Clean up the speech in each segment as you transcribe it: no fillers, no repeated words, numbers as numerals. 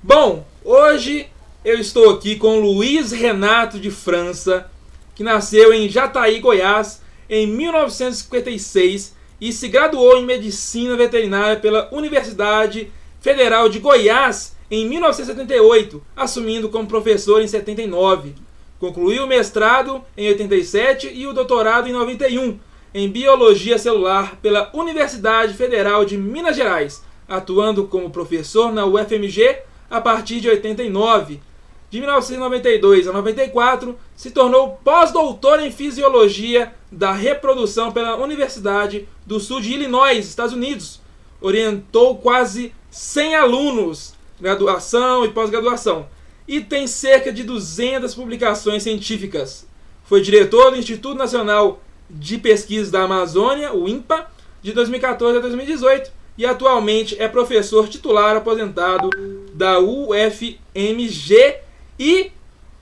Bom, hoje eu estou aqui com Luiz Renato de França, que nasceu em Jataí, Goiás, em 1956 e se graduou em Medicina Veterinária pela Universidade Federal de Goiás em 1978, assumindo como professor em 79. Concluiu o mestrado em 87 e o doutorado em 91 em Biologia Celular pela Universidade Federal de Minas Gerais, atuando como professor na UFMG a partir de 89. De 1992 a 94, se tornou pós-doutor em Fisiologia da Reprodução pela Universidade do Sul de Illinois, Estados Unidos. Orientou quase 100 alunos, graduação e pós-graduação, e tem cerca de 200 publicações científicas. Foi diretor do Instituto Nacional de Pesquisa da Amazônia, o INPA, de 2014 a 2018, e atualmente é professor titular aposentado da UFMG e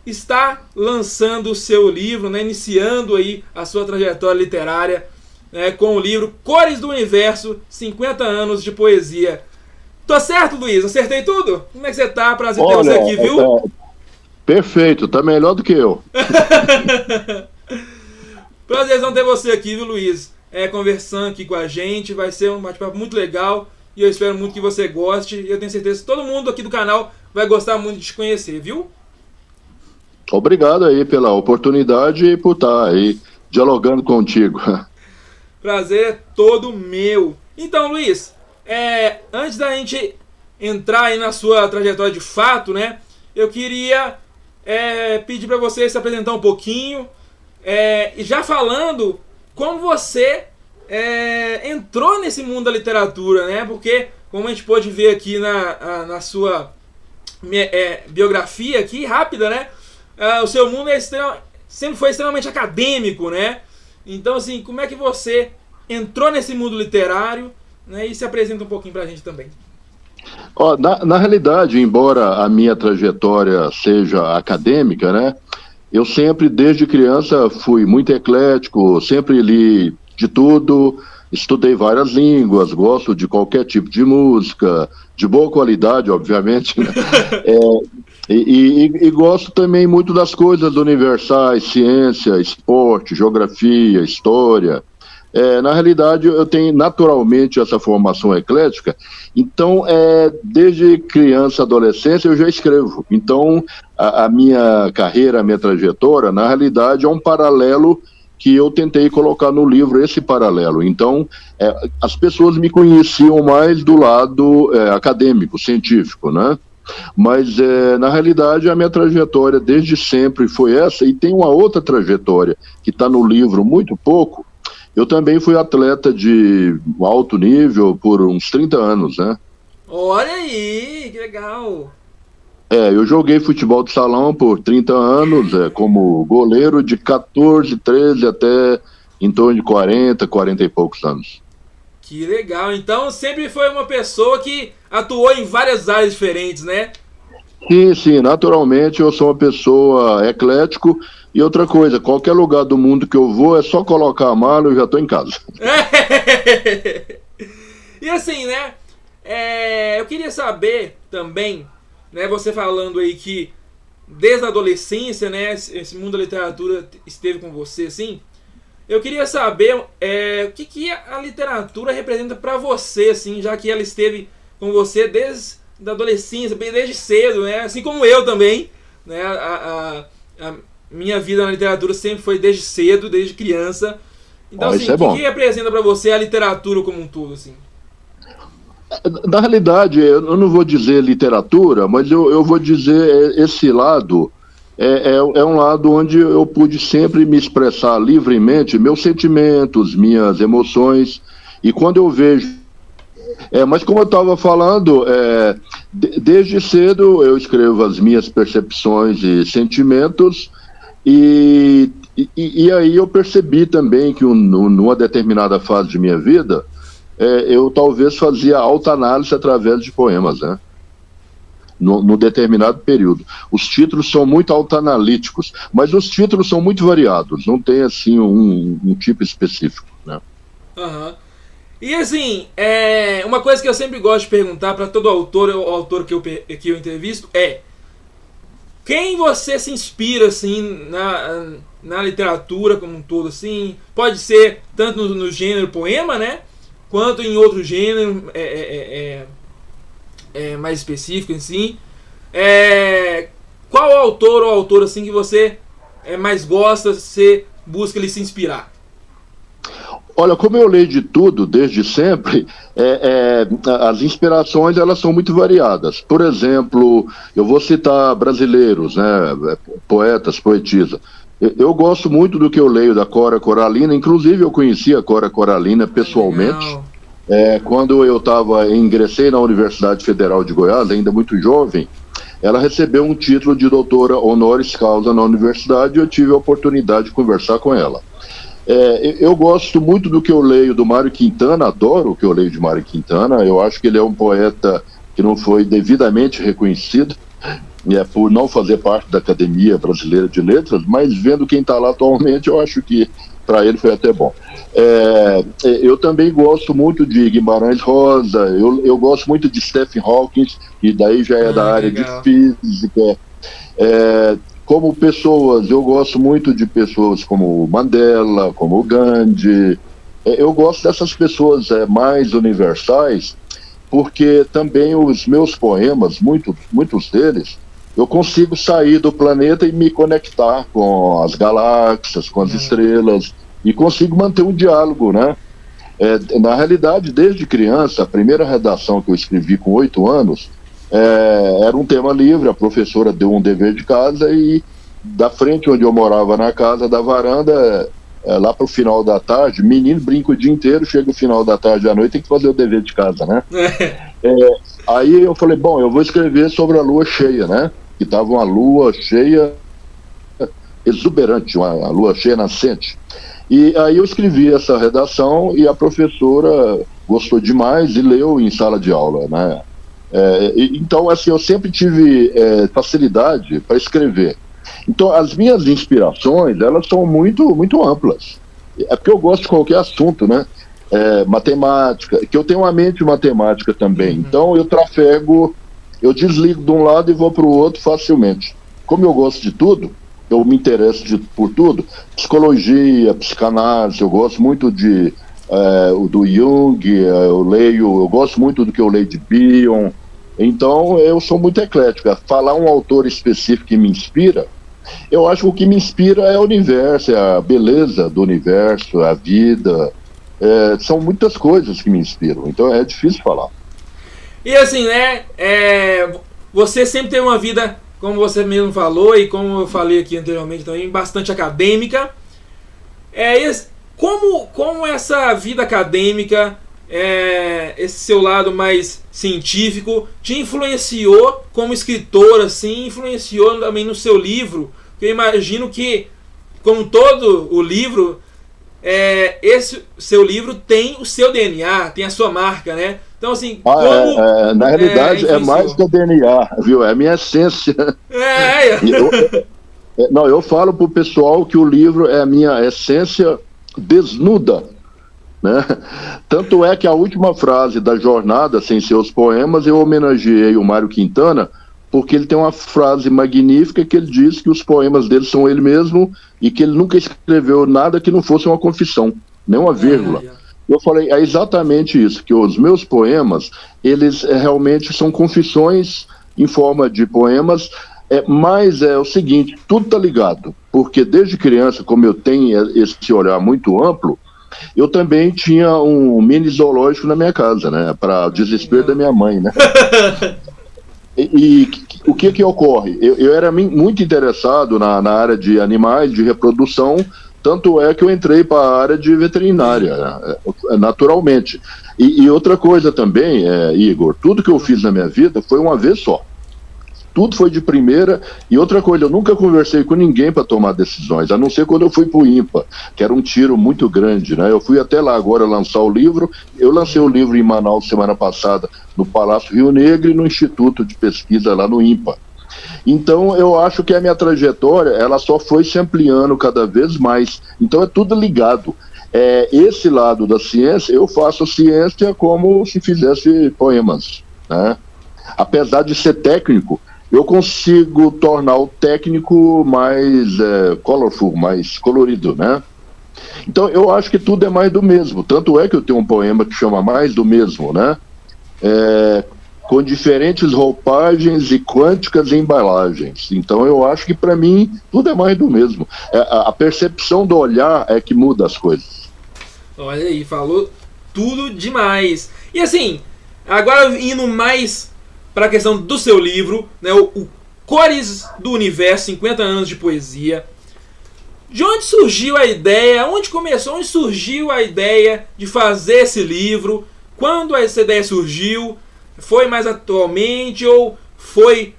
está lançando o seu livro, né, iniciando aí a sua trajetória literária, né, com o livro Cores do Universo, 50 anos de poesia. Tô certo, Luiz? Acertei tudo? Como é que você tá? Prazer ter você aqui, viu? Perfeito, tá melhor do que eu. Prazerzão ter você aqui, viu, Luiz? Conversando aqui com a gente, vai ser um bate-papo muito legal e eu espero muito que você goste. E eu tenho certeza que todo mundo aqui do canal vai gostar muito de te conhecer, viu? Obrigado aí pela oportunidade e por estar aí dialogando contigo. Prazer é todo meu. Então, Luiz, antes da gente entrar aí na sua trajetória de fato, né? Eu queria pedir para você se apresentar um pouquinho, e já falando como você entrou nesse mundo da literatura, né? Porque, como a gente pôde ver aqui na sua biografia aqui, rápida, né? O seu mundo sempre foi extremamente acadêmico, né? Então, assim, como é que você entrou nesse mundo literário, né? E se apresenta um pouquinho pra gente também. Na realidade, embora a minha trajetória seja acadêmica, né? Eu sempre, desde criança, fui muito eclético, sempre li de tudo, estudei várias línguas, gosto de qualquer tipo de música, de boa qualidade, obviamente, né? E gosto também muito das coisas universais, ciência, esporte, geografia, história. Na realidade, eu tenho naturalmente essa formação eclética, então, desde criança, adolescência, eu já escrevo. Então, a minha carreira, a minha trajetória, na realidade, é um paralelo que eu tentei colocar no livro, esse paralelo. Então, as pessoas me conheciam mais do lado acadêmico, científico, né? Mas, na realidade, a minha trajetória desde sempre foi essa, e tem uma outra trajetória que está no livro muito pouco. Eu também fui atleta de alto nível por uns 30 anos, né? Olha aí, que legal! Eu joguei futebol de salão por 30 anos, como goleiro de 14, 13 até em torno de 40 e poucos anos. Que legal! Então sempre foi uma pessoa que atuou em várias áreas diferentes, né? Sim, naturalmente eu sou uma pessoa eclético. E outra coisa, qualquer lugar do mundo que eu vou, é só colocar a mala e eu já estou em casa. E assim, né, eu queria saber também, né, você falando aí que desde a adolescência, né, esse mundo da literatura esteve com você, assim, eu queria saber o que a literatura representa para você, assim, já que ela esteve com você desde a adolescência, desde cedo, né, assim como eu também, né, a minha vida na literatura sempre foi desde cedo, desde criança. Então, assim, o que representa para você a literatura como um todo, assim? Na realidade, eu não vou dizer literatura, mas eu vou dizer esse lado. É um lado onde eu pude sempre me expressar livremente meus sentimentos, minhas emoções. E quando eu vejo... mas como eu estava falando, desde cedo eu escrevo as minhas percepções e sentimentos. E aí eu percebi também que numa determinada fase de minha vida, eu talvez fazia autoanálise através de poemas, né? No determinado período. Os títulos são muito autoanalíticos, mas os títulos são muito variados, não tem assim um tipo específico, né? Uhum. E assim, uma coisa que eu sempre gosto de perguntar para todo autor ou autor que eu entrevisto é: quem você se inspira assim na literatura como um todo, assim? Pode ser tanto no gênero poema, né? Quanto em outro gênero mais específico, assim. Qual autor ou autora assim que você mais gosta, você busca ele se inspirar? Olha, como eu leio de tudo desde sempre, as inspirações elas são muito variadas. Por exemplo, eu vou citar brasileiros, né, poetas, poetisas. Eu gosto muito do que eu leio da Cora Coralina, inclusive eu conheci a Cora Coralina pessoalmente. Quando eu ingressei na Universidade Federal de Goiás, ainda muito jovem, ela recebeu um título de doutora honoris causa na universidade e eu tive a oportunidade de conversar com ela. Eu gosto muito do que eu leio do Mário Quintana, adoro o que eu leio de Mário Quintana. Eu acho que ele é um poeta que não foi devidamente reconhecido, por não fazer parte da Academia Brasileira de Letras, mas vendo quem está lá atualmente, eu acho que para ele foi até bom. Eu também gosto muito de Guimarães Rosa, eu gosto muito de Stephen Hawking, e daí já é da área legal. De física. Como pessoas, eu gosto muito de pessoas como Mandela, como Gandhi. Eu gosto dessas pessoas mais universais, porque também os meus poemas, muitos deles, eu consigo sair do planeta e me conectar com as galáxias, com as estrelas, e consigo manter um diálogo, né? Na realidade, desde criança, a primeira redação que eu escrevi com 8 anos, era um tema livre, a professora deu um dever de casa e da frente onde eu morava na casa, da varanda, lá pro final da tarde, menino brinca o dia inteiro, chega o final da tarde à noite, tem que fazer o dever de casa, né? Aí eu falei, bom, eu vou escrever sobre a lua cheia, né? Que tava uma lua cheia exuberante, uma lua cheia nascente. E aí eu escrevi essa redação e a professora gostou demais e leu em sala de aula, né? Então, assim, eu sempre tive facilidade para escrever. Então, as minhas inspirações, elas são muito, muito amplas. É porque eu gosto de qualquer assunto, né? Matemática, que eu tenho uma mente matemática também. Então, eu trafego, eu desligo de um lado e vou para o outro facilmente. Como eu gosto de tudo, eu me interesso por tudo. Psicologia, psicanálise, eu gosto muito do Jung, eu gosto muito do que eu leio de Bion. Então, eu sou muito eclético. Falar um autor específico que me inspira, eu acho que o que me inspira é o universo, é a beleza do universo, a vida. São muitas coisas que me inspiram, então é difícil falar. E assim, né, você sempre teve uma vida, como você mesmo falou, e como eu falei aqui anteriormente também, bastante acadêmica. Como essa vida acadêmica, esse seu lado mais científico, te influenciou como escritor, assim, influenciou também no seu livro? Porque eu imagino que, como todo o livro, esse seu livro tem o seu DNA, tem a sua marca, né? Então, assim, na realidade, é mais que o DNA, viu? É a minha essência. Eu falo pro pessoal que o livro é a minha essência desnuda, né? Tanto é que a última frase da Jornada Sem Seus Poemas eu homenageei o Mário Quintana, porque ele tem uma frase magnífica que ele diz que os poemas dele são ele mesmo e que ele nunca escreveu nada que não fosse uma confissão, nem uma vírgula. Eu falei, é exatamente isso, que os meus poemas, eles realmente são confissões em forma de poemas, mas é o seguinte, tudo tá ligado, porque desde criança, como eu tenho esse olhar muito amplo, eu também tinha um mini zoológico na minha casa, né, para desespero da minha mãe, né. E o que ocorre? Eu era muito interessado na área de animais, de reprodução, tanto é que eu entrei para a área de veterinária, naturalmente. E outra coisa também, Igor, tudo que eu fiz na minha vida foi uma vez só. Tudo foi de primeira. E outra coisa, eu nunca conversei com ninguém para tomar decisões, a não ser quando eu fui para o INPA, que era um tiro muito grande, né? Eu fui até lá agora lançar o livro. Eu lancei o livro em Manaus semana passada, no Palácio Rio Negro e no Instituto de Pesquisa lá no INPA. Então eu acho que a minha trajetória, ela só foi se ampliando cada vez mais. Então é tudo ligado. esse lado da ciência, eu faço ciência como se fizesse poemas, né? Apesar de ser técnico, eu consigo tornar o técnico mais colorful, mais colorido, né? Então, eu acho que tudo é mais do mesmo. Tanto é que eu tenho um poema que chama Mais do Mesmo, né? Com diferentes roupagens e quânticas embalagens. Então, eu acho que, para mim, tudo é mais do mesmo. A percepção do olhar é que muda as coisas. Olha aí, falou tudo demais. E assim, agora indo mais para a questão do seu livro, né, o Cores do Universo, 50 anos de poesia. De onde surgiu a ideia? Onde começou? Onde surgiu a ideia de fazer esse livro? Quando essa ideia surgiu? Foi mais atualmente ou foi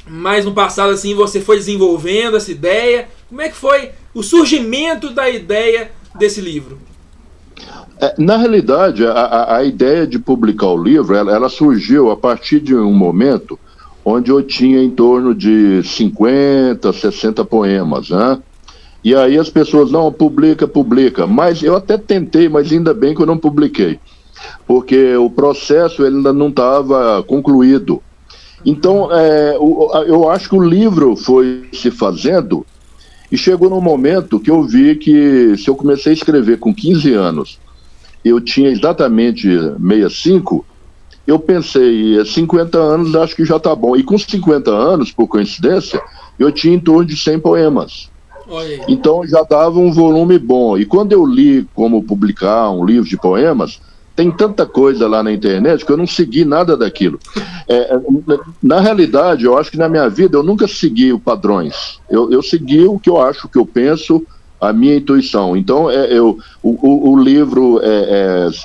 mais no passado assim você foi desenvolvendo essa ideia? Como é que foi o surgimento da ideia desse livro? Na realidade, a ideia de publicar o livro, ela surgiu a partir de um momento onde eu tinha em torno de 50, 60 poemas, né? E aí as pessoas, não, publica, mas eu até tentei, mas ainda bem que eu não publiquei, porque o processo ele ainda não estava concluído. Então, eu acho que o livro foi se fazendo e chegou num momento que eu vi que se eu comecei a escrever com 15 anos, eu tinha exatamente 65, eu pensei, 50 anos acho que já está bom. E com 50 anos, por coincidência, eu tinha em torno de 100 poemas. Então já dava um volume bom. E quando eu li como publicar um livro de poemas, tem tanta coisa lá na internet que eu não segui nada daquilo. Na realidade, eu acho que na minha vida eu nunca segui padrões. Eu segui o que eu acho, o que eu penso, a minha intuição. Então, o livro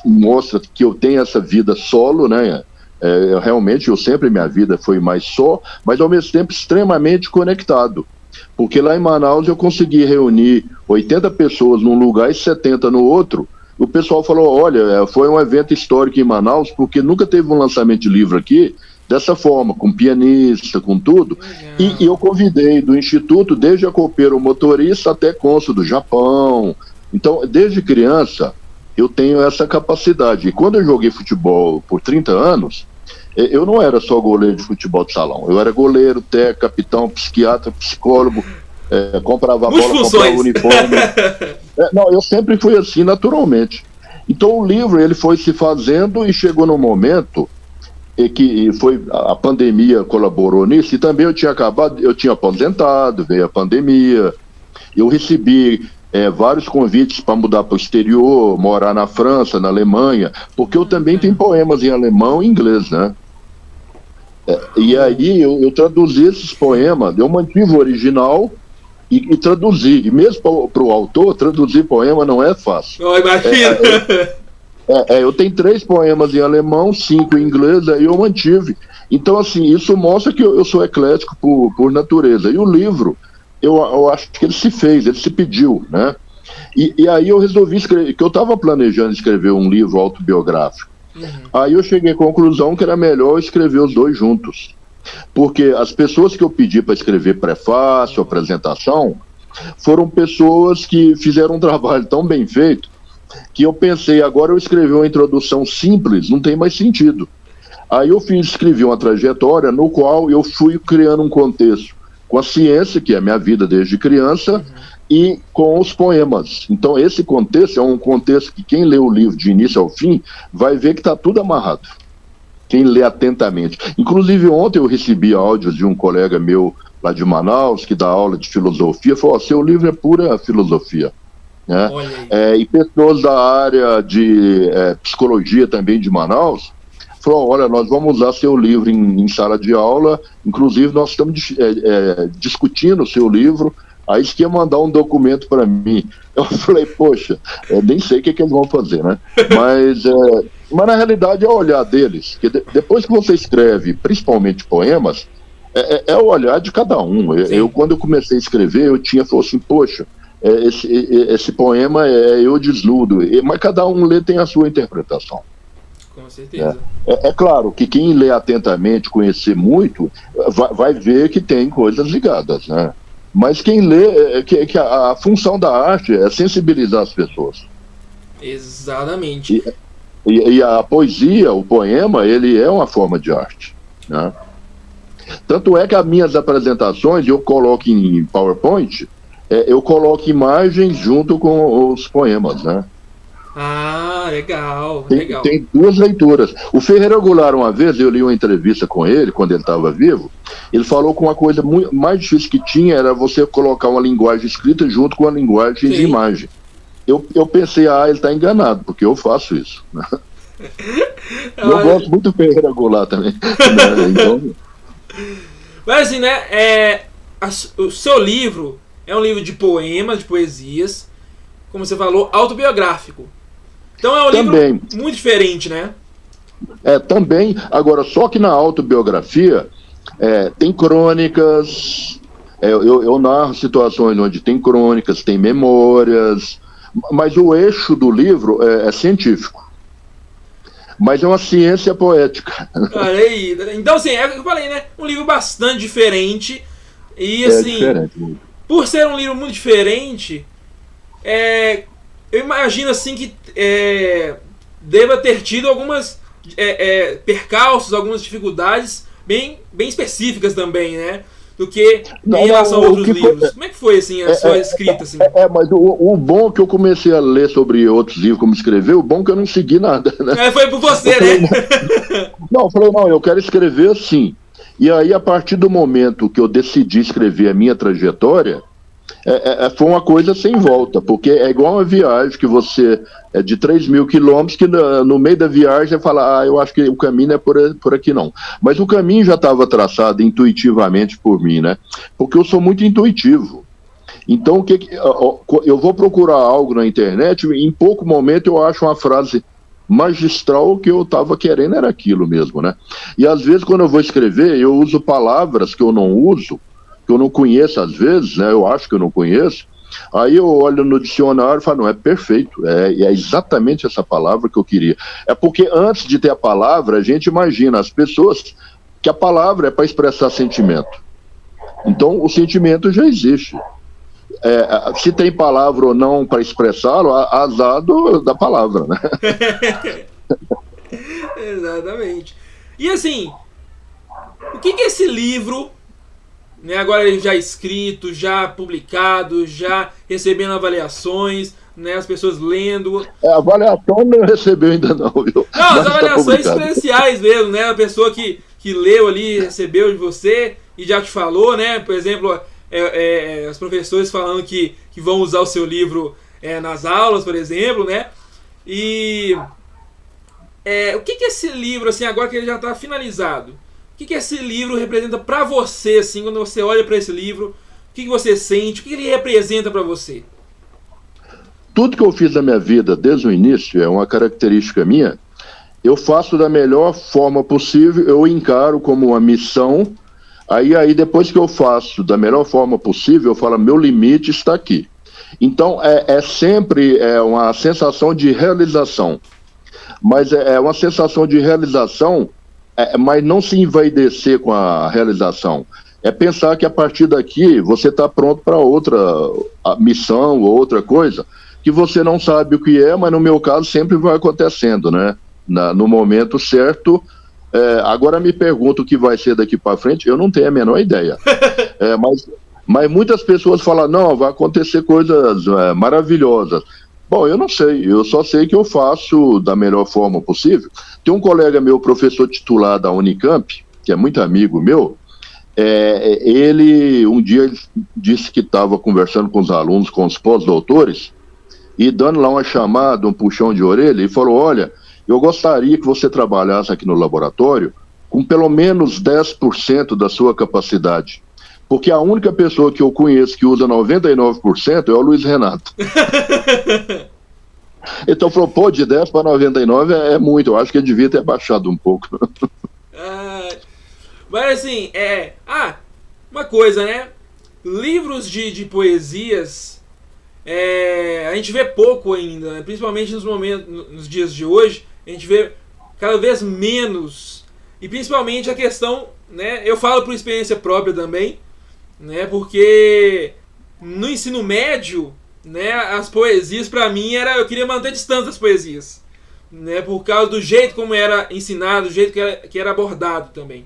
mostra que eu tenho essa vida solo, né? Realmente, minha vida foi mais só, mas ao mesmo tempo extremamente conectado. Porque lá em Manaus eu consegui reunir 80 pessoas num lugar e 70 no outro. O pessoal falou, olha, foi um evento histórico em Manaus, porque nunca teve um lançamento de livro aqui dessa forma, com pianista, com tudo. E eu convidei do Instituto, desde a copeira, o motorista, até cônsul do Japão. Então, desde criança, eu tenho essa capacidade. E quando eu joguei futebol por 30 anos, eu não era só goleiro de futebol de salão. Eu era goleiro, técnico, capitão, psiquiatra, psicólogo, comprava a bola, comprava o uniforme. Não, eu sempre fui assim, naturalmente. Então, o livro ele foi se fazendo e chegou no momento que a pandemia colaborou nisso, e também eu tinha aposentado, veio a pandemia, eu recebi vários convites para mudar para o exterior, morar na França, na Alemanha, porque eu também tenho poemas em alemão e inglês, né? E aí eu traduzi esses poemas, eu mantive o original e traduzi, e mesmo para o autor, traduzir poema não é fácil. Eu imagino. Eu tenho 3 poemas em alemão, 5 em inglês, aí eu mantive. Então, assim, isso mostra que eu sou eclético por natureza. E o livro, eu acho que ele se pediu, né? E aí eu resolvi escrever, que eu estava planejando escrever um livro autobiográfico. Aí eu cheguei à conclusão que era melhor escrever os 2 juntos. Porque as pessoas que eu pedi para escrever prefácio, apresentação, foram pessoas que fizeram um trabalho tão bem feito que eu pensei, agora eu escrevi uma introdução simples, não tem mais sentido. Aí eu escrevi uma trajetória no qual eu fui criando um contexto com a ciência, que é a minha vida desde criança, e com os poemas. Então esse contexto é um contexto que quem lê o livro de início ao fim vai ver que está tudo amarrado. Quem lê atentamente. Inclusive ontem eu recebi áudios de um colega meu lá de Manaus, que dá aula de filosofia, falou, seu livro é pura filosofia. Né? E pessoas da área de psicologia também de Manaus falou, olha, nós vamos usar seu livro em sala de aula, inclusive nós estamos discutindo o seu livro, aí eles queriam mandar um documento para mim. Eu falei, poxa, eu nem sei o que eles vão fazer, né? Mas na realidade é o olhar deles, que depois que você escreve, principalmente poemas, é o olhar de cada um. Quando eu comecei a escrever, falei assim, poxa, esse poema eu desnudo, mas cada um lê tem a sua interpretação. Com certeza. É claro que quem lê atentamente, conhecer muito, vai ver que tem coisas ligadas, né? Mas quem lê, que a função da arte é sensibilizar as pessoas. Exatamente. E a poesia, o poema, ele é uma forma de arte, né? Tanto é que as minhas apresentações eu coloco em PowerPoint, eu coloco imagens junto com os poemas, né? Ah, legal, legal. Tem duas leituras. O Ferreira Goulart, uma vez, eu li uma entrevista com ele, quando ele estava vivo, ele falou que uma coisa muito mais difícil que tinha era você colocar uma linguagem escrita junto com a linguagem de imagem. Eu pensei, ele está enganado, porque eu faço isso. Né? Eu gosto muito do Ferreira Goulart também. Né? Então... Mas assim, né, o seu livro é um livro de poemas, de poesias, como você falou, autobiográfico. Então é um livro muito diferente, né? Também. Agora, só que na autobiografia tem crônicas, eu narro situações onde tem crônicas, tem memórias, mas o eixo do livro é científico. Mas é uma ciência poética. Olha aí. Então, assim, é o que eu falei, né? Um livro bastante diferente. E, assim, diferente. Por ser um livro muito diferente, eu imagino, assim, que deva ter tido algumas percalços, algumas dificuldades bem específicas também, né? Do que em relação a outros livros. Como é que foi, assim, a sua escrita? Assim? Mas o bom que eu comecei a ler sobre outros livros, como escrever, o bom que eu não segui nada, né? Foi por você, né? Eu falei, eu quero escrever assim. E aí, a partir do momento que eu decidi escrever a minha trajetória, foi uma coisa sem volta, porque é igual uma viagem que você é de 3.000 quilômetros, que no meio da viagem você fala, eu acho que o caminho não é por aqui não. Mas o caminho já estava traçado intuitivamente por mim, né? Porque eu sou muito intuitivo. Então, eu vou procurar algo na internet, em pouco momento eu acho uma frase magistral, o que eu estava querendo era aquilo mesmo, né? E às vezes quando eu vou escrever, eu uso palavras que eu não uso, que eu não conheço às vezes, né? Eu acho que eu não conheço. Aí eu olho no dicionário e falo, não, é perfeito, é exatamente essa palavra que eu queria. É porque antes de ter a palavra, a gente imagina as pessoas que a palavra é para expressar sentimento. Então o sentimento já existe. Se tem palavra ou não para expressá-lo, azar da palavra, né? Exatamente. E assim, o que é esse livro, né, agora ele já escrito, já publicado, já recebendo avaliações, né, as pessoas lendo. A avaliação não recebeu ainda não, viu? Não, as avaliações especiais mesmo, né? A pessoa que leu ali, recebeu de você e já te falou, né? Por exemplo, os professores falando que vão usar o seu livro nas aulas, por exemplo, né? E o que esse livro, assim, agora que ele já está finalizado, o que esse livro representa para você, assim, quando você olha para esse livro, o que você sente, o que ele representa para você? Tudo que eu fiz na minha vida desde o início é uma característica minha. Eu faço da melhor forma possível, eu encaro como uma missão. Aí depois que eu faço da melhor forma possível, eu falo, meu limite está aqui. Então, sempre uma sensação de realização. Mas é uma sensação de realização, mas não se envaidecer com a realização. É pensar que a partir daqui você está pronto para outra missão ou outra coisa, que você não sabe o que mas no meu caso sempre vai acontecendo, né? No momento certo. Agora me pergunto o que vai ser daqui para frente, eu não tenho a menor ideia. Mas muitas pessoas falam, não, vai acontecer coisas maravilhosas. Bom, eu não sei, eu só sei que eu faço da melhor forma possível. Tem um colega meu, professor titular da Unicamp, que é muito amigo meu, ele um dia disse que estava conversando com os alunos, com os pós-doutores, e dando lá uma chamada, um puxão de orelha, e falou, olha, eu gostaria que você trabalhasse aqui no laboratório com pelo menos 10% da sua capacidade. Porque a única pessoa que eu conheço que usa 99% é o Luiz Renato. Então falou, de 10 para 99 é muito. Eu acho que ele devia ter baixado um pouco. Mas assim, uma coisa, né? Livros de poesias, a gente vê pouco ainda, né? Principalmente nos dias de hoje, a gente vê cada vez menos. E principalmente a questão, né? Eu falo por experiência própria também, né? Porque no ensino médio, né, as poesias para mim eu queria manter distância das poesias, né? Por causa do jeito como era ensinado, do jeito que era abordado também.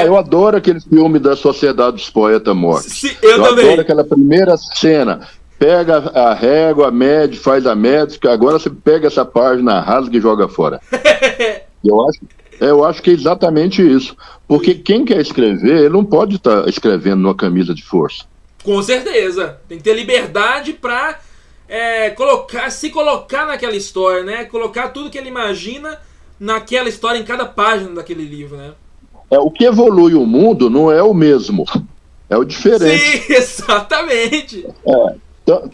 Eu adoro aquele filme da Sociedade dos Poetas Mortos. Sim, eu também. Adoro aquela primeira cena. Pega a régua, mede, faz a métrica. Agora você pega essa página, rasga e joga fora. Eu acho que é exatamente isso. Porque quem quer escrever, ele não pode estar escrevendo numa camisa de força. Com certeza. Tem que ter liberdade para se colocar naquela história, né? Colocar tudo que ele imagina naquela história, em cada página daquele livro, né? O que evolui o mundo não é o mesmo, é o diferente. Sim, exatamente.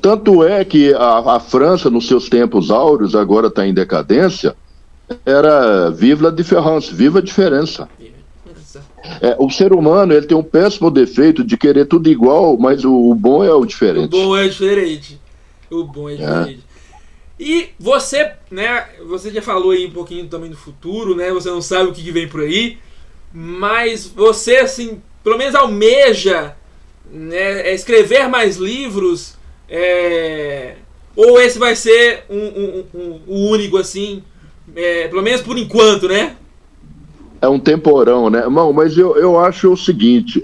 Tanto é que a França, nos seus tempos áureos, agora está em decadência, era vive la différence, viva a diferença. O ser humano, ele tem um péssimo defeito de querer tudo igual, mas o bom é o diferente. O bom é diferente. E você, né, você já falou aí um pouquinho também do futuro, né, você não sabe o que vem por aí, mas você, assim, pelo menos almeja, né, escrever mais livros, ou esse vai ser o único, assim, pelo menos por enquanto, né? É um temporão, né? Não, mas eu acho o seguinte,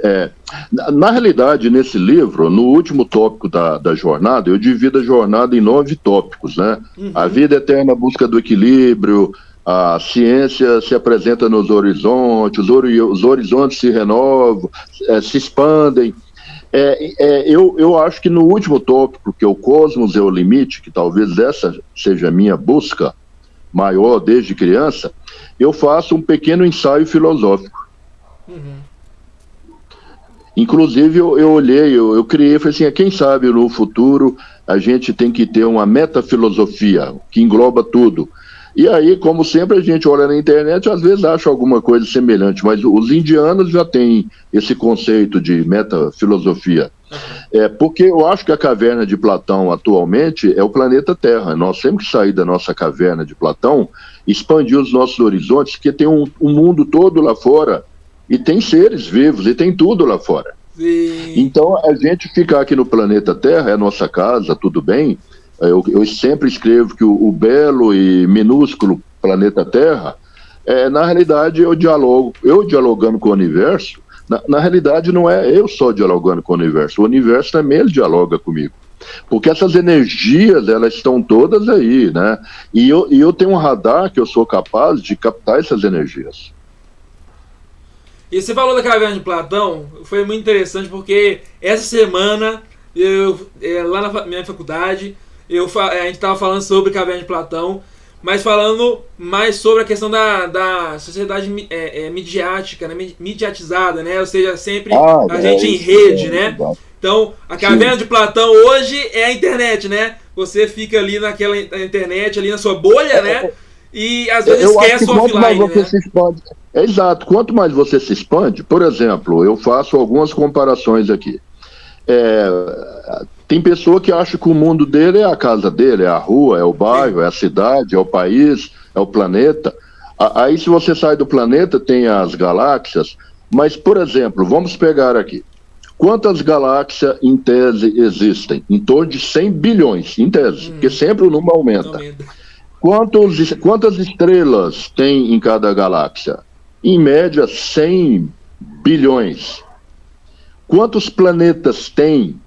na realidade, nesse livro, no último tópico da jornada, eu divido a jornada em 9 tópicos, né? Uhum. A vida eterna, a busca do equilíbrio, a ciência se apresenta nos horizontes, os horizontes se renovam, se expandem. Eu acho que no último tópico, que é o cosmos é o limite, que talvez essa seja a minha busca maior desde criança, eu faço um pequeno ensaio filosófico. Uhum. Inclusive, eu olhei, eu criei, falei assim, quem sabe no futuro a gente tem que ter uma metafilosofia que engloba tudo. E aí, como sempre, a gente olha na internet, às vezes acha alguma coisa semelhante, mas os indianos já têm esse conceito de metafilosofia. Porque eu acho que a caverna de Platão atualmente é o planeta Terra. Nós temos que sair da nossa caverna de Platão, expandir os nossos horizontes, porque tem um mundo todo lá fora, e tem seres vivos, e tem tudo lá fora. Sim. Então, a gente ficar aqui no planeta Terra, é a nossa casa, tudo bem. Eu sempre escrevo que o belo e minúsculo planeta Terra, na realidade, eu dialogando com o universo, na realidade não é eu só dialogando com o universo também ele dialoga comigo. Porque essas energias, elas estão todas aí, né? E eu tenho um radar que eu sou capaz de captar essas energias. E você falou da caverna de Platão, foi muito interessante porque essa semana, lá na minha faculdade, a gente estava falando sobre caverna de Platão, mas falando mais sobre a questão da sociedade midiática, né? Mediatizada, né? Ou seja, sempre a gente em rede, né? Então, a caverna de Platão hoje é a internet, né? Você fica ali naquela internet, ali na sua bolha, né? E às vezes esquece o offline, né? Exato. Quanto mais você se expande, por exemplo, eu faço algumas comparações aqui. Tem pessoa que acha que o mundo dele é a casa dele, é a rua, é o bairro, é a cidade, é o país, é o planeta. Aí se você sai do planeta, tem as galáxias. Mas, por exemplo, vamos pegar aqui. Quantas galáxias, em tese, existem? Em torno de 100 bilhões, em tese, porque sempre o número aumenta. Quantas estrelas tem em cada galáxia? Em média, 100 bilhões. Quantos planetas tem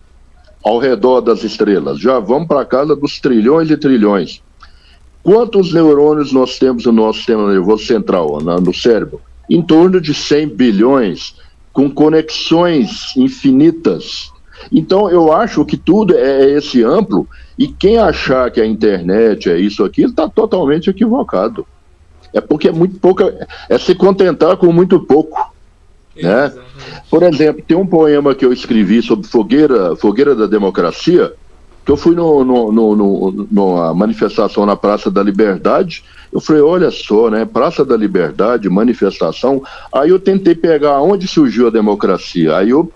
ao redor das estrelas? Já vamos para a casa dos trilhões e trilhões. Quantos neurônios nós temos no nosso sistema nervoso central, no cérebro? Em torno de 100 bilhões, com conexões infinitas. Então, eu acho que tudo é esse amplo, e quem achar que a internet é isso aqui, está totalmente equivocado. É porque é muito pouco, é se contentar com muito pouco. Né? Por exemplo, tem um poema que eu escrevi sobre Fogueira da Democracia, que eu fui numa manifestação na Praça da Liberdade. Eu falei, olha só, né? Praça da Liberdade, manifestação. Aí eu tentei pegar onde surgiu a democracia. Aí eu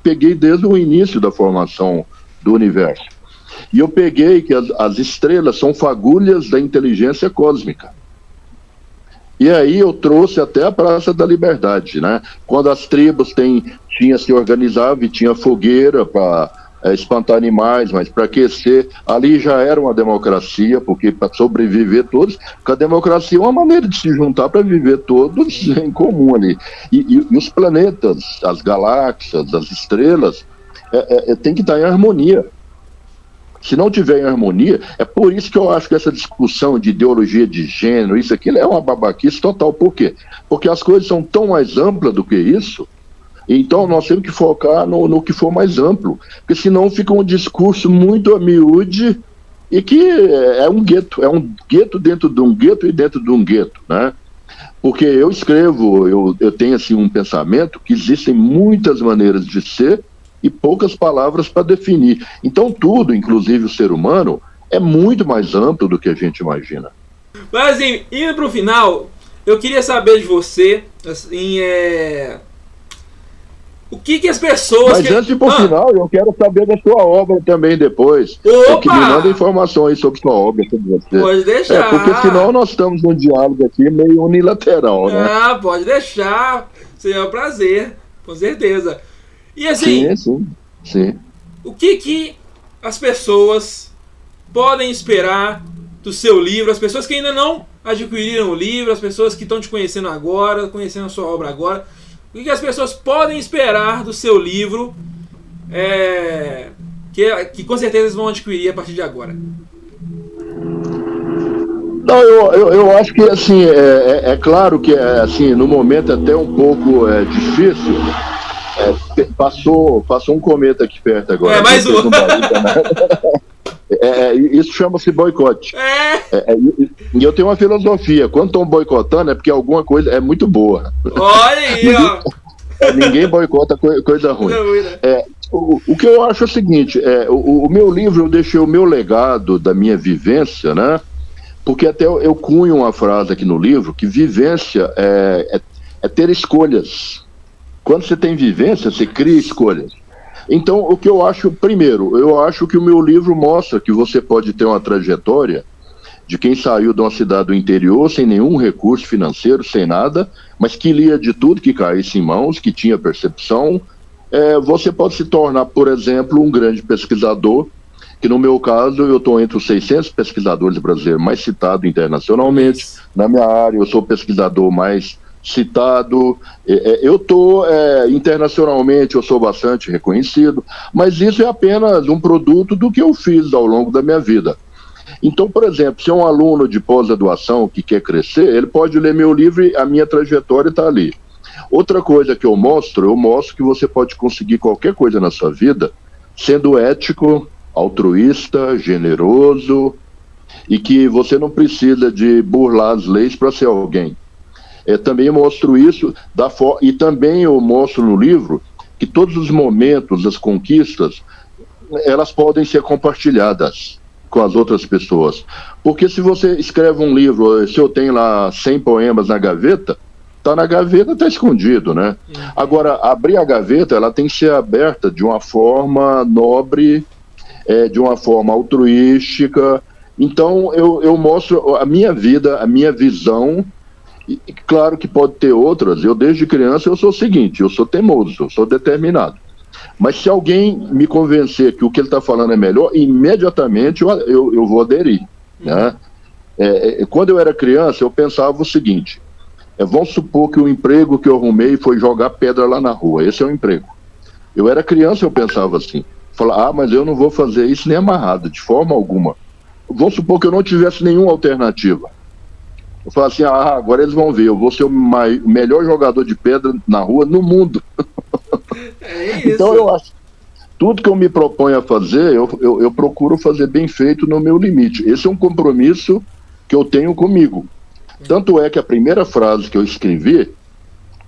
peguei desde o início da formação do universo. E eu peguei que as estrelas são fagulhas da inteligência cósmica. E aí eu trouxe até a Praça da Liberdade, né? Quando as tribos se organizavam e tinha fogueira para espantar animais, mas para aquecer, ali já era uma democracia, porque para sobreviver todos, porque a democracia é uma maneira de se juntar para viver todos em comum ali. E os planetas, as galáxias, as estrelas, tem que estar em harmonia. Se não tiver em harmonia, é por isso que eu acho que essa discussão de ideologia de gênero, isso, aquilo, é uma babaquice total. Por quê? Porque as coisas são tão mais amplas do que isso, então nós temos que focar no que for mais amplo, porque senão fica um discurso muito a miúde e que é um gueto dentro de um gueto e dentro de um gueto, né? Porque eu escrevo, eu tenho assim um pensamento que existem muitas maneiras de ser e poucas palavras para definir. Então tudo, inclusive o ser humano, é muito mais amplo do que a gente imagina. Mas assim, indo para o final, eu queria saber de você, assim, o que as pessoas... Mas antes de ir pro final, eu quero saber da sua obra também depois. Opa! Que me manda informações sobre sua obra, sobre você. Pode deixar. Porque senão nós estamos num diálogo aqui meio unilateral, né? Ah, pode deixar. Seria um prazer, com certeza. E assim, sim. O que as pessoas podem esperar do seu livro? As pessoas que ainda não adquiriram o livro, as pessoas que estão te conhecendo agora, conhecendo a sua obra agora, o que as pessoas podem esperar do seu livro, que com certeza eles vão adquirir a partir de agora? Não, eu acho que assim, é claro que assim, no momento até um pouco difícil. Passou um cometa aqui perto agora. Mais um. Isso chama-se boicote. E eu tenho uma filosofia: quando estão boicotando é porque alguma coisa é muito boa. Olha aí, ó. Ninguém boicota coisa ruim. O que eu acho é o seguinte: o meu livro, eu deixei o meu legado da minha vivência, né? Porque até eu cunho uma frase aqui no livro que vivência é ter escolhas. Quando você tem vivência, você cria escolhas. Então, o que eu acho, primeiro, eu acho que o meu livro mostra que você pode ter uma trajetória de quem saiu de uma cidade do interior sem nenhum recurso financeiro, sem nada, mas que lia de tudo que caísse em mãos, que tinha percepção. Você pode se tornar, por exemplo, um grande pesquisador, que no meu caso eu estou entre os 600 pesquisadores brasileiros mais citados internacionalmente. Na minha área eu sou o pesquisador mais citado, eu estou internacionalmente, eu sou bastante reconhecido, mas isso é apenas um produto do que eu fiz ao longo da minha vida. Então, por exemplo, se é um aluno de pós-graduação que quer crescer, ele pode ler meu livro e a minha trajetória está ali. Outra coisa que eu mostro que você pode conseguir qualquer coisa na sua vida sendo ético, altruísta, generoso, e que você não precisa de burlar as leis para ser alguém. Também eu mostro isso, e também eu mostro no livro que todos os momentos, as conquistas, elas podem ser compartilhadas com as outras pessoas. Porque se você escreve um livro, se eu tenho lá 100 poemas na gaveta, está na gaveta, está escondido, né? Agora, abrir a gaveta, ela tem que ser aberta de uma forma nobre, de uma forma altruística. Então, eu mostro a minha vida, a minha visão. E claro que pode ter outras. Eu desde criança eu sou o seguinte: eu sou teimoso, eu sou determinado. Mas se alguém me convencer que o que ele está falando é melhor, imediatamente eu vou aderir, né? Quando eu era criança eu pensava o seguinte: vamos supor que o emprego que eu arrumei foi jogar pedra lá na rua. Esse é o emprego. Eu era criança, eu pensava assim, mas eu não vou fazer isso nem amarrado, de forma alguma. Vamos supor que eu não tivesse nenhuma alternativa. Eu falo assim: agora eles vão ver, eu vou ser o melhor jogador de pedra na rua no mundo. Isso. Então eu acho, tudo que eu me proponho a fazer, eu procuro fazer bem feito no meu limite. Esse é um compromisso que eu tenho comigo. Tanto é que a primeira frase que eu escrevi,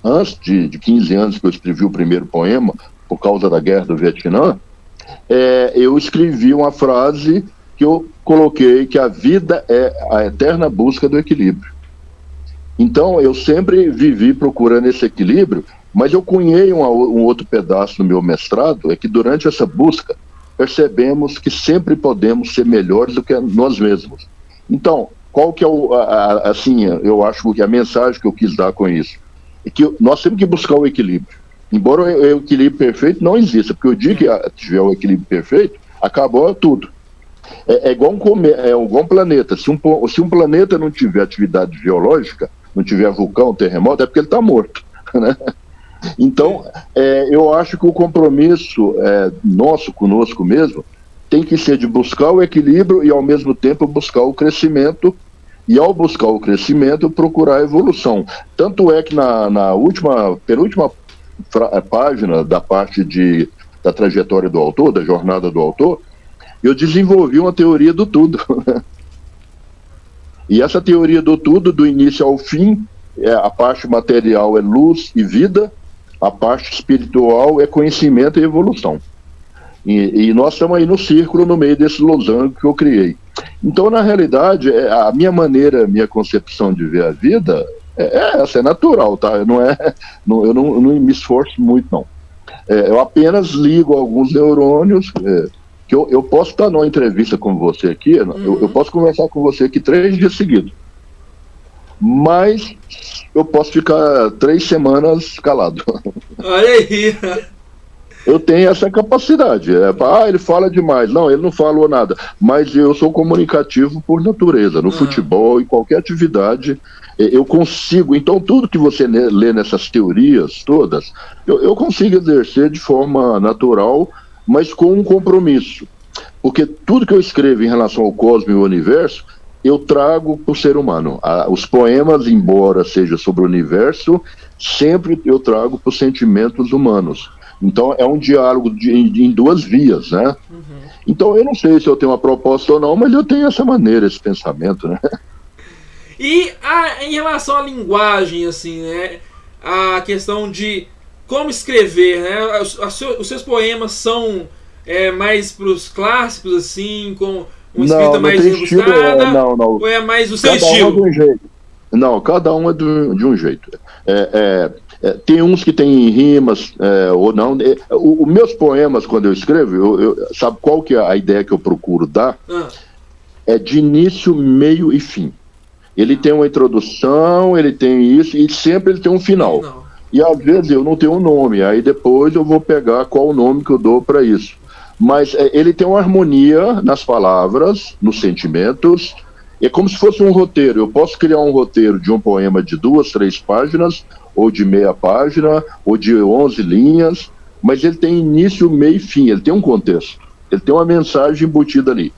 antes de 15 anos que eu escrevi o primeiro poema, por causa da guerra do Vietnã, eu escrevi uma frase que eu coloquei que a vida é a eterna busca do equilíbrio. Então, eu sempre vivi procurando esse equilíbrio, mas eu cunhei um outro pedaço no meu mestrado, é que durante essa busca, percebemos que sempre podemos ser melhores do que nós mesmos. Então, qual que é assim, eu acho que a mensagem que eu quis dar com isso é que nós temos que buscar o equilíbrio. Embora o equilíbrio perfeito não exista, porque o dia que tiver o equilíbrio perfeito, acabou tudo. É igual igual um planeta. Se um planeta não tiver atividade geológica, não tiver vulcão, terremoto, é porque ele está morto, né? Então, eu acho que o compromisso nosso conosco mesmo tem que ser de buscar o equilíbrio e, ao mesmo tempo, buscar o crescimento. E, ao buscar o crescimento, procurar a evolução. Tanto é que na penúltima página da parte da trajetória do autor, da jornada do autor, eu desenvolvi uma teoria do tudo. E essa teoria do tudo, do início ao fim, a parte material é luz e vida, a parte espiritual é conhecimento e evolução. E nós estamos aí no círculo, no meio desse losango que eu criei. Então, na realidade, a minha maneira, a minha concepção de ver a vida essa, é natural, tá? Eu não me esforço muito, não. Eu apenas ligo alguns neurônios, que eu posso estar numa entrevista com você aqui, eu posso conversar com você aqui 3 dias seguidos, mas eu posso ficar 3 semanas calado. Olha aí. Eu tenho essa capacidade. Ele fala demais. Não, ele não falou nada. Mas eu sou comunicativo por natureza. No futebol e qualquer atividade, eu consigo. Então, tudo que você lê nessas teorias todas, eu consigo exercer de forma natural, mas com um compromisso. Porque tudo que eu escrevo em relação ao cosmos e ao universo, eu trago para o ser humano. Os poemas, embora seja sobre o universo, sempre eu trago para os sentimentos humanos. Então é um diálogo em 2 vias, né? Então eu não sei se eu tenho uma proposta ou não, mas eu tenho essa maneira, esse pensamento, né? E em relação à linguagem, assim, né? A questão de como escrever, né? Os seus poemas são mais para os clássicos, assim, com uma escrita mais rebuscada? Não. Ou é mais o seu cada estilo? Um é de um jeito. Não, cada um é de um jeito. Tem uns que tem rimas ou não. Os meus poemas, quando eu escrevo, sabe qual que é a ideia que eu procuro dar? É de início, meio e fim. Ele tem uma introdução, ele tem isso, e sempre ele tem um final. Não. E às vezes eu não tenho um nome, aí depois eu vou pegar qual o nome que eu dou para isso. Mas ele tem uma harmonia nas palavras, nos sentimentos. É como se fosse um roteiro. Eu posso criar um roteiro de um poema de 2, 3 páginas, ou de meia página, ou de 11 linhas, mas ele tem início, meio e fim, ele tem um contexto, ele tem uma mensagem embutida ali.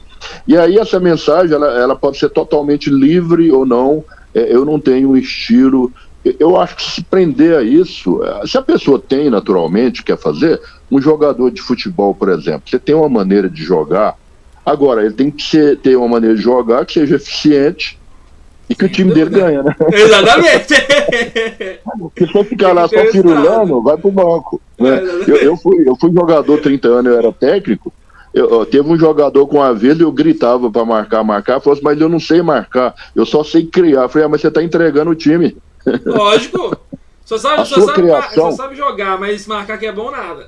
E aí essa mensagem, ela pode ser totalmente livre ou não, eu não tenho um estilo. Eu acho que se prender a isso, se a pessoa tem naturalmente, quer fazer, um jogador de futebol, por exemplo, você tem uma maneira de jogar, agora ele tem que ter uma maneira de jogar que seja eficiente e que o time dele ganha, né? Exatamente! Se for ficar lá só firulando, vai pro banco, né? Eu fui jogador 30 anos, eu era técnico. Teve um jogador com a vez, eu gritava para marcar, falou assim, mas eu não sei marcar, eu só sei criar. Eu falei, mas você tá entregando o time. Lógico. Só sabe jogar, mas marcar que é bom nada.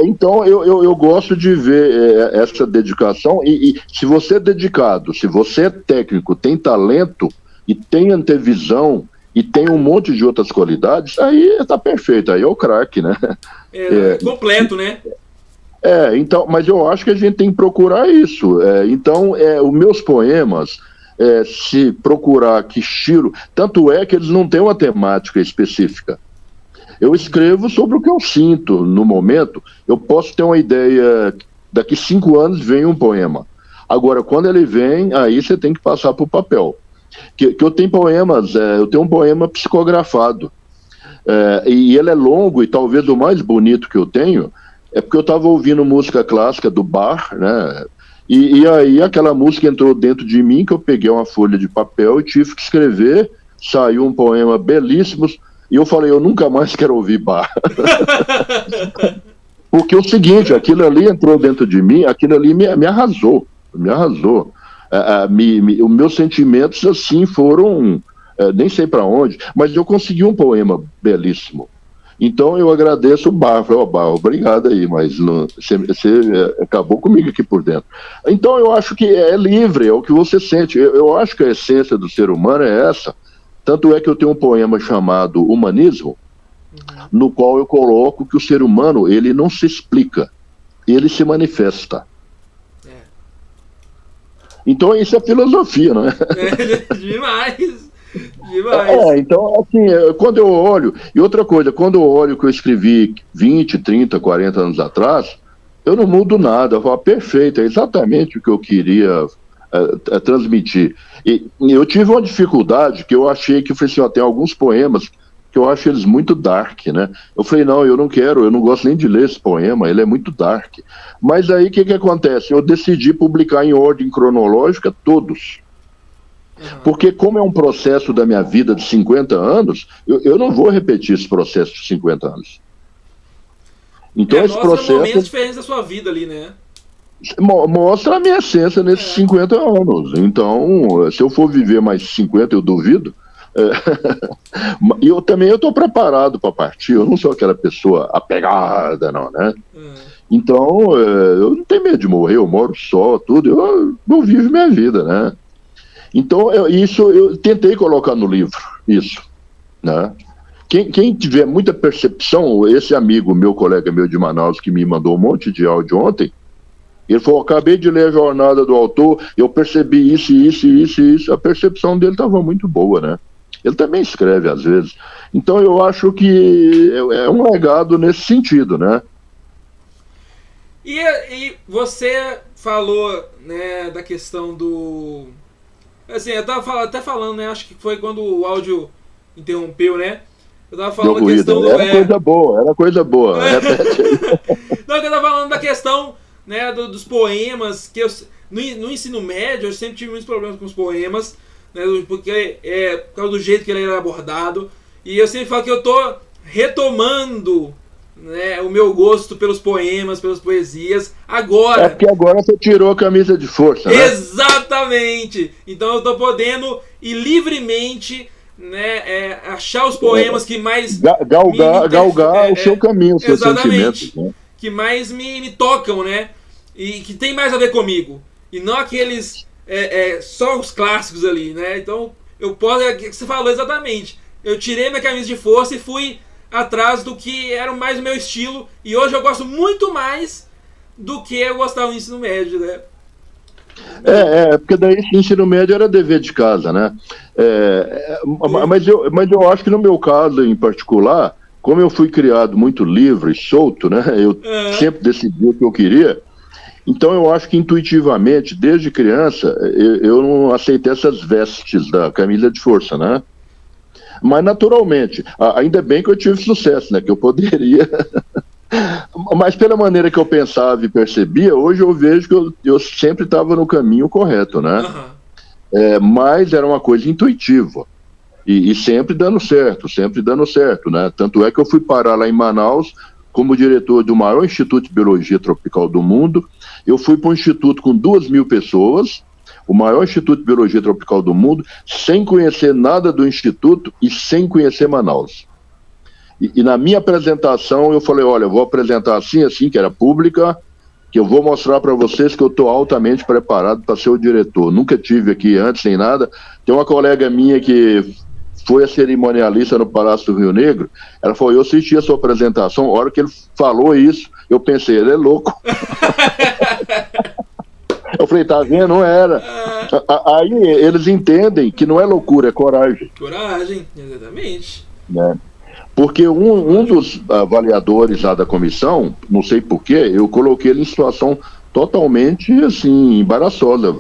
Então eu gosto de ver essa dedicação, e se você é dedicado, se você é técnico, tem talento e tem antevisão e tem um monte de outras qualidades, aí tá perfeito, aí é o craque, né? Completo, né? Então, mas eu acho que a gente tem que procurar isso. Então, os meus poemas, se procurar que estilo, tanto é que eles não têm uma temática específica. Eu escrevo sobre o que eu sinto no momento. Eu posso ter uma ideia, daqui 5 anos vem um poema. Agora, quando ele vem, aí você tem que passar para o papel. Que eu tenho poemas, eu tenho um poema psicografado. E ele é longo, e talvez o mais bonito que eu tenho, é porque eu estava ouvindo música clássica do Bach, né? E aí aquela música entrou dentro de mim, que eu peguei uma folha de papel e tive que escrever, saiu um poema belíssimo, e eu falei, eu nunca mais quero ouvir Bach. Porque é o seguinte, aquilo ali entrou dentro de mim, aquilo ali me arrasou, os meus sentimentos assim foram, nem sei para onde, mas eu consegui um poema belíssimo. Então eu agradeço o Barro, falei, Barro, obrigado aí, mas você acabou comigo aqui por dentro. Então eu acho que é livre, é o que você sente. Eu acho que a essência do ser humano é essa. Tanto é que eu tenho um poema chamado Humanismo, no qual eu coloco que o ser humano, ele não se explica, ele se manifesta. Então isso é filosofia, não é? Demais. Então, assim, quando eu olho... E outra coisa, quando eu olho o que eu escrevi 20, 30, 40 anos atrás, eu não mudo nada. Eu falo, perfeito, é exatamente o que eu queria transmitir. E eu tive uma dificuldade que eu achei que, eu falei assim, ó, tem alguns poemas que eu acho eles muito dark, né? Eu falei, não, eu não quero, eu não gosto nem de ler esse poema, ele é muito dark. Mas aí, o que acontece? Eu decidi publicar em ordem cronológica todos. Porque como é um processo da minha vida de 50 anos, eu não vou repetir esse processo de 50 anos. Então esse processo... momentos diferentes da sua vida ali, né? Mostra a minha essência nesses 50 anos. Então, se eu for viver mais 50, eu duvido. E eu também estou preparado para partir. Eu não sou aquela pessoa apegada, não, né? Então, eu não tenho medo de morrer, eu moro só, tudo. Eu vivo minha vida, né? Então, isso eu tentei colocar no livro, isso, né? Quem tiver muita percepção, esse amigo, meu colega meu de Manaus, que me mandou um monte de áudio ontem, ele falou, acabei de ler a jornada do autor, eu percebi isso, a percepção dele estava muito boa, né? Ele também escreve às vezes. Então, eu acho que é um legado nesse sentido, né? E você falou, né, da questão do... Assim, eu tava até falando, né? Acho que foi quando o áudio interrompeu, né? Eu tava falando da questão do... Era coisa boa. Não, eu tava falando da questão, né, dos poemas, que no ensino médio eu sempre tive muitos problemas com os poemas, né? Porque por causa do jeito que ele era abordado. E eu sempre falo que eu tô retomando, né, o meu gosto pelos poemas, pelas poesias, agora. É porque agora você tirou a camisa de força, né? Exatamente! Então eu tô podendo ir livremente, né, achar os poemas que mais... Galgar o seu caminho, o seu sentimento. Né? Que mais me tocam, né? E que tem mais a ver comigo. E não aqueles... só os clássicos ali, né? Então, eu posso... É o que você falou exatamente. Eu tirei minha camisa de força e fui atrás do que era mais o meu estilo. E hoje eu gosto muito mais do que eu gostava no ensino médio, né? Porque daí o ensino médio era dever de casa, né? Mas eu acho que no meu caso em particular, como eu fui criado muito livre e solto, né? Eu sempre decidi o que eu queria. Então eu acho que intuitivamente, desde criança, eu não aceitei essas vestes da camisa de força, né? Mas naturalmente, ainda bem que eu tive sucesso, né? Que eu poderia... Mas pela maneira que eu pensava e percebia, hoje eu vejo que eu sempre estava no caminho correto, né? Mas era uma coisa intuitiva. E sempre dando certo, né? Tanto é que eu fui parar lá em Manaus como diretor do maior Instituto de Biologia Tropical do mundo. Eu fui para um instituto com 2.000 pessoas, o maior Instituto de Biologia Tropical do mundo, sem conhecer nada do Instituto e sem conhecer Manaus. E na minha apresentação eu falei, olha, eu vou apresentar assim, que era pública, que eu vou mostrar para vocês que eu estou altamente preparado para ser o diretor. Nunca tive aqui antes, nem nada. Tem uma colega minha que foi a cerimonialista no Palácio do Rio Negro, ela falou, eu assisti a sua apresentação, a hora que ele falou isso, eu pensei, ele é louco. Eu falei, tá vendo? Não era. Aí eles entendem que não é loucura, é coragem. Coragem, exatamente. Né? Porque um dos avaliadores lá da comissão, não sei porquê, eu coloquei ele em situação totalmente, assim, embaraçosa.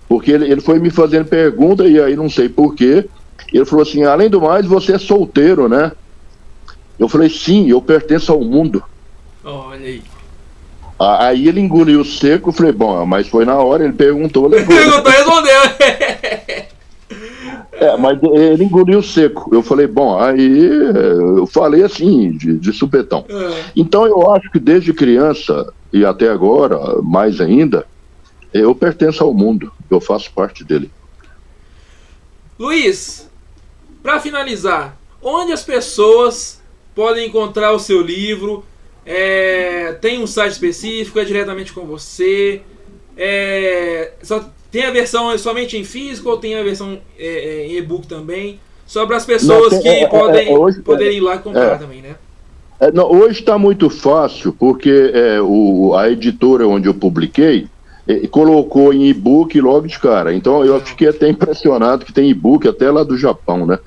Porque ele foi me fazendo pergunta e aí não sei porquê. Ele falou assim, além do mais, você é solteiro, né? Eu falei, sim, eu pertenço ao mundo. Olha aí. Aí ele engoliu seco, eu falei, bom, mas foi na hora, ele perguntou, levou. Perguntou, respondeu. Mas ele engoliu seco. Eu falei, bom, aí eu falei assim, de supetão. Então eu acho que desde criança e até agora, mais ainda, eu pertenço ao mundo, eu faço parte dele. Luiz, para finalizar, onde as pessoas podem encontrar o seu livro? Tem um site específico? É diretamente com você? Só tem a versão somente em físico ou tem a versão em e-book também? Só para as pessoas que poderem ir lá comprar também, né? Hoje está muito fácil, porque a editora onde eu publiquei colocou em e-book logo de cara. Então eu fiquei até impressionado que tem e-book até lá do Japão, né?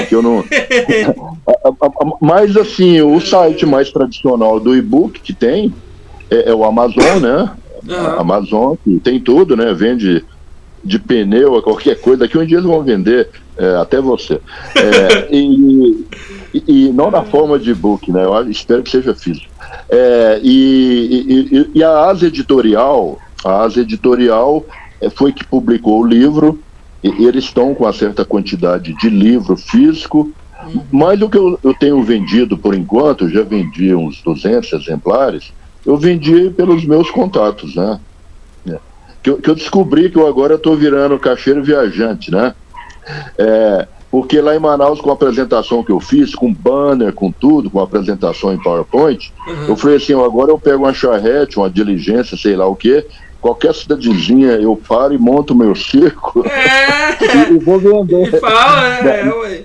Que eu não... Mas assim, o site mais tradicional do e-book que tem é o Amazon, né? A Amazon, que tem tudo, né? Vende de pneu a qualquer coisa. Daqui um dia eles vão vender até você. E não na forma de e-book, né? Eu espero que seja físico. E a Asa Editorial foi que publicou o livro, e eles estão com uma certa quantidade de livro físico, mas o que eu tenho vendido por enquanto, eu já vendi uns 200 exemplares, eu vendi pelos meus contatos, né? Que eu descobri que eu agora estou virando caixeiro viajante, né? Porque lá em Manaus, com a apresentação que eu fiz, com banner, com tudo, com a apresentação em PowerPoint, eu falei assim, agora eu pego uma charrete, uma diligência, sei lá o quê, qualquer cidadezinha eu paro e monto o meu circo e vou vender. Ué.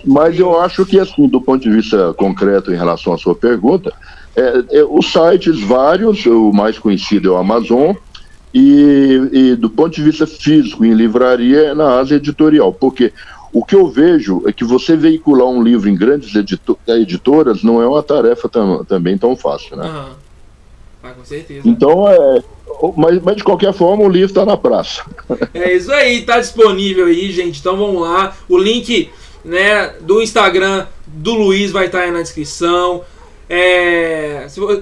Mas eu acho que, assim, do ponto de vista concreto em relação à sua pergunta, os sites vários, o mais conhecido é o Amazon, e do ponto de vista físico, em livraria, é na Asa Editorial, porque o que eu vejo é que você veicular um livro em grandes editoras não é uma tarefa também tão fácil, né? Com certeza. Então, mas de qualquer forma, o livro está na praça. É isso aí, está disponível aí, gente. Então vamos lá. O link, né, do Instagram do Luiz vai estar aí na descrição.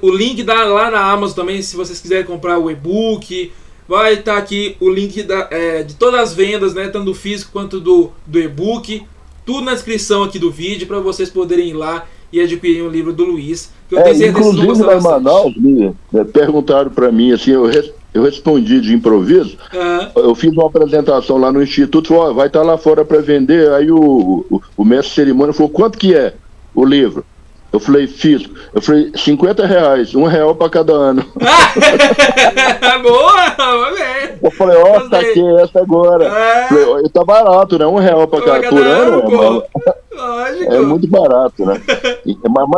O link lá na Amazon também, se vocês quiserem comprar o e-book. Vai estar aqui o link de todas as vendas, né, tanto do físico quanto do e-book. Tudo na descrição aqui do vídeo, para vocês poderem ir lá e adquirir o livro do Luiz. Que eu tenho certeza que vocês vão inclusive, gostar lá em Manaus, perguntaram para mim, assim, eu respondi de improviso. Eu fiz uma apresentação lá no Instituto, falou, vai estar lá fora para vender. Aí o mestre de cerimônia falou, quanto que é o livro? Eu falei, físico. Eu falei, R$50, R$1 para cada ano. Boa! Bem. Eu falei, tá aqui essa agora. Falei, tá barato, né? R$1 para cada por ano. É muito barato, né?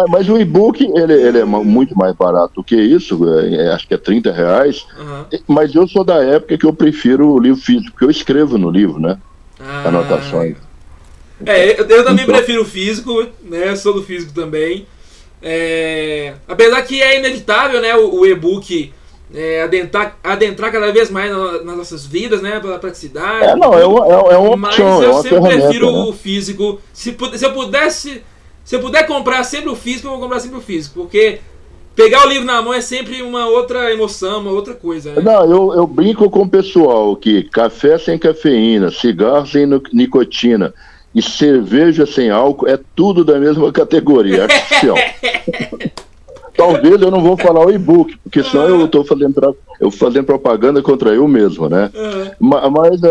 Mas o e-book, ele é muito mais barato do que isso. Acho que é R$30. Mas eu sou da época que eu prefiro o livro físico, porque eu escrevo no livro, né? Anotações. Eu também prefiro o físico, né? Sou do físico também. Apesar que é inevitável, né? O e-book adentrar cada vez mais nas nossas vidas, né? Pela praticidade. É uma opção. Mas eu sempre prefiro o físico. Se eu puder comprar sempre o físico, eu vou comprar sempre o físico. Porque pegar o livro na mão é sempre uma outra emoção, uma outra coisa, né? Não, eu brinco com o pessoal que café sem cafeína, cigarro sem nicotina e cerveja sem álcool é tudo da mesma categoria, artificial. Talvez eu não vou falar o e-book, porque senão eu estou fazendo propaganda contra eu mesmo, né? Mas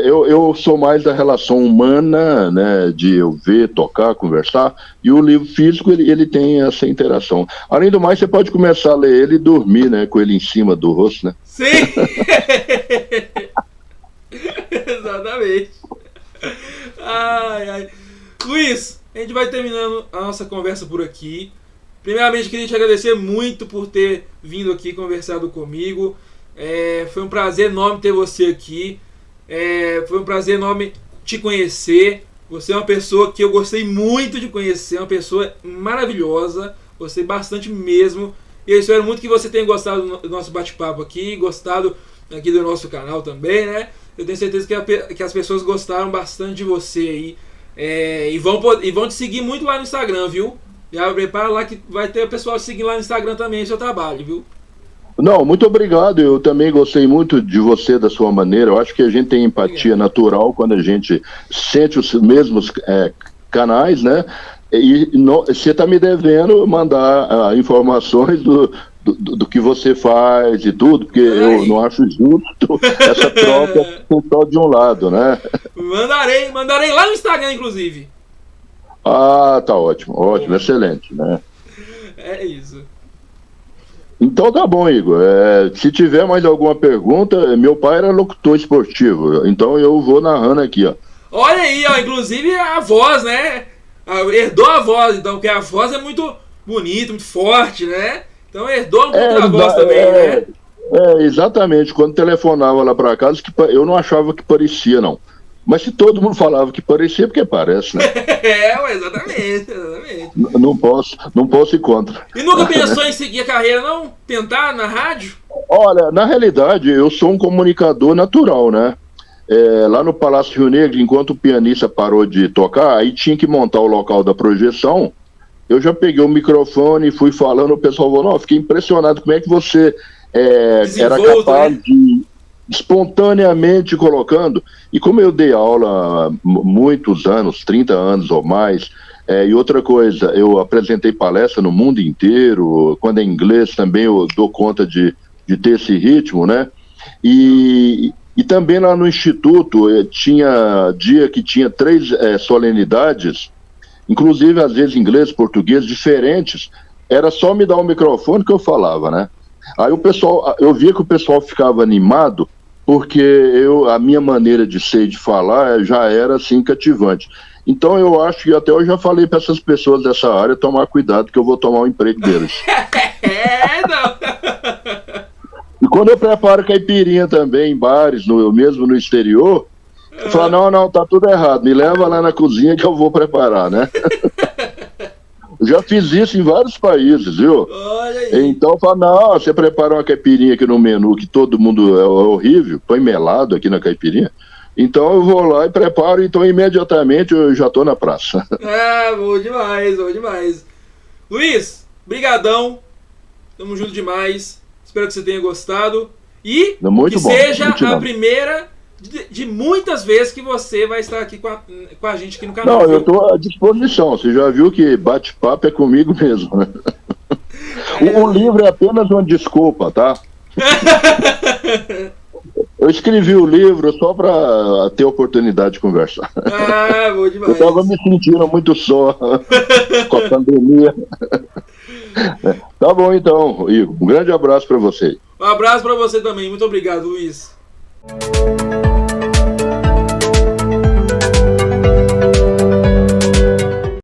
eu sou mais da relação humana, né? De eu ver, tocar, conversar, e o livro físico ele tem essa interação. Além do mais, você pode começar a ler ele e dormir, né? Com ele em cima do rosto, né? Sim! Exatamente. Ai. Luiz, a gente vai terminando a nossa conversa por aqui. Primeiramente, queria te agradecer muito por ter vindo aqui conversado comigo. Foi um prazer enorme ter você aqui. Foi um prazer enorme te conhecer. Você é uma pessoa que eu gostei muito de conhecer, uma pessoa maravilhosa. Gostei bastante mesmo. E eu espero muito que você tenha gostado do nosso bate-papo aqui, gostado aqui do nosso canal também, né? Eu tenho certeza que as pessoas gostaram bastante de você aí. E vão te seguir muito lá no Instagram, viu? Já prepara lá que vai ter o pessoal seguindo lá no Instagram também o seu trabalho, viu? Não, muito obrigado. Eu também gostei muito de você, da sua maneira. Eu acho que a gente tem empatia natural quando a gente sente os mesmos canais, né? E você está me devendo mandar informações do que você faz e tudo, porque eu não acho justo essa troca só de um lado, né? Mandarei lá no Instagram, inclusive. Ah, tá ótimo, ótimo, excelente, né? É isso. Então tá bom, Igor. Se tiver mais alguma pergunta, meu pai era locutor esportivo, então eu vou narrando aqui, ó. Olha aí, ó, inclusive a voz, né? Herdou a voz, então, porque a voz é muito bonita, muito forte, né? Então herdou um pouco da voz também, né? Exatamente. Quando telefonava lá pra casa, eu não achava que parecia, não. Mas se todo mundo falava que parecia, porque parece, né? Exatamente. Não posso ir contra. E nunca pensou em seguir a carreira, não? Tentar na rádio? Olha, na realidade, eu sou um comunicador natural, né? Lá no Palácio Rio Negro, enquanto o pianista parou de tocar, aí tinha que montar o local da projeção. Eu já peguei o microfone e fui falando, o pessoal falou, não, fiquei impressionado, como é que você era capaz, né, de espontaneamente colocando. E como eu dei aula há muitos anos, 30 anos ou mais, e outra coisa, eu apresentei palestra no mundo inteiro, quando é inglês também eu dou conta de ter esse ritmo, né? E também lá no Instituto, tinha dia que tinha 3 solenidades, inclusive às vezes inglês, português, diferentes, era só me dar o microfone que eu falava, né? Aí eu via que o pessoal ficava animado, porque a minha maneira de ser e de falar já era assim cativante. Então eu acho que até eu já falei para essas pessoas dessa área tomar cuidado que eu vou tomar o emprego deles. Não. E quando eu preparo caipirinha também em bares, mesmo no exterior, eu falo, não, tá tudo errado, me leva lá na cozinha que eu vou preparar, né? Eu já fiz isso em vários países, viu? Olha aí. Então eu falo, não, você prepara uma caipirinha aqui no menu que todo mundo é horrível, põe melado aqui na caipirinha. Então eu vou lá e preparo, então imediatamente eu já tô na praça. Bom demais. Luiz, brigadão. Tamo junto demais. Espero que você tenha gostado. E que seja a primeira de muitas vezes que você vai estar aqui com a gente aqui no canal. Não, eu tô à disposição. Você já viu que bate-papo é comigo mesmo, né? O livro é apenas uma desculpa, tá? Eu escrevi o livro só para ter oportunidade de conversar. Bom demais. Eu estava me sentindo muito só com a pandemia. Tá bom então, Igor. Um grande abraço para você. Um abraço para você também. Muito obrigado, Luiz.